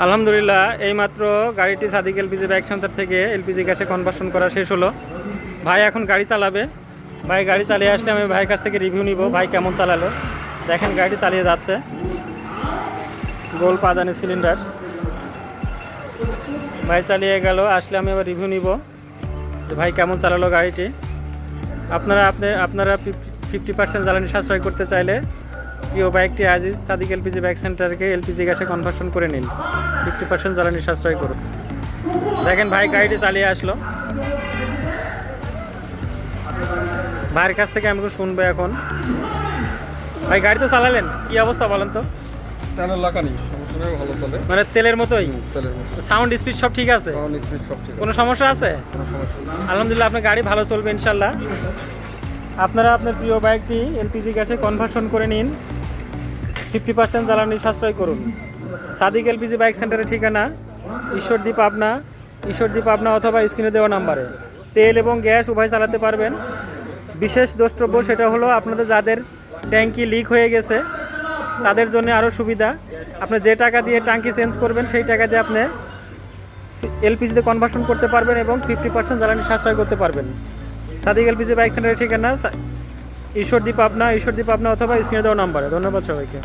আলহামদুলিল্লাহ, এইমাত্র গাড়িটি সাদিক এলপিজি বাইক সেন্টার থেকে এলপিজি গ্যাসে কনভার্সন করা শেষ হলো। ভাই এখন গাড়ি চালাবে। ভাই গাড়ি চালিয়ে আসলে আমি ভাইয়ের কাছ থেকে রিভিউ নিব, ভাই কেমন চালালো। দেখেন গাড়িটি চালিয়ে যাচ্ছে, গোল পাদানি সিলিন্ডার। ভাই চালিয়ে গেল, আসলে আমি আবার রিভিউ নিব যে ভাই কেমন চালালো গাড়িটি। আপনারা 50% জ্বালানি সাশ্রয় করতে চাইলে প্রিয় বাইকটি আজই সাদিক এলপিজি বাইক সেন্টারকে এলপিজি গ্যাসে কনভার্সন করে নিন, 50% জ্বালানি সাশ্রয় করুন। দেখেন ভাই গাড়িটি চালিয়ে আসলো। ভাইয়ের কাছ থেকে আমি শুনবো এখন। ভাই গাড়ি তো চালালেন, কি অবস্থা বলেন তো? তেলের লাগানি সমস্যা নেই, ভালো চলে। মানে তেলের মতোই? তেলের মতো। সাউন্ড স্পিড সব ঠিক আছে? সাউন্ড স্পিড সব ঠিক আছে। কোনো সমস্যা আছে? কোনো সমস্যা নেই। আলহামদুলিল্লাহ, আপনার গাড়ি ভালো চলবে ইনশাল্লাহ। আপনারা আপনার প্রিয় বাইকটি এলপিজি গ্যাসে কনভার্সন করে নিন, 50% জ্বালানি সাশ্রয় করুন। সাদিক এলপিজি বাইক সেন্টারের ঠিকানা ঈশ্বরদী পাবনা অথবা স্ক্রিনে দেওয়া নাম্বারে। তেল এবং গ্যাস উভয় চালাতে পারবেন। বিশেষ দ্রষ্টব্য সেটা হলো আপনাদের যাদের ট্যাঙ্কি লিক হয়ে গেছে তাদের জন্য আরও সুবিধা। আপনি যে টাকা দিয়ে ট্যাঙ্কি চেঞ্জ করবেন সেই টাকা দিয়ে আপনি এলপিজিতে কনভার্সন করতে পারবেন এবং 50% জ্বালানি সাশ্রয় করতে পারবেন। সাদিক এলপিজি বাইক সেন্টারের ঠিকানা ঈশ্বরদী পাবনা অথবা স্ক্রিনে দেওয়া নাম্বারে। ধন্যবাদ সবাইকে।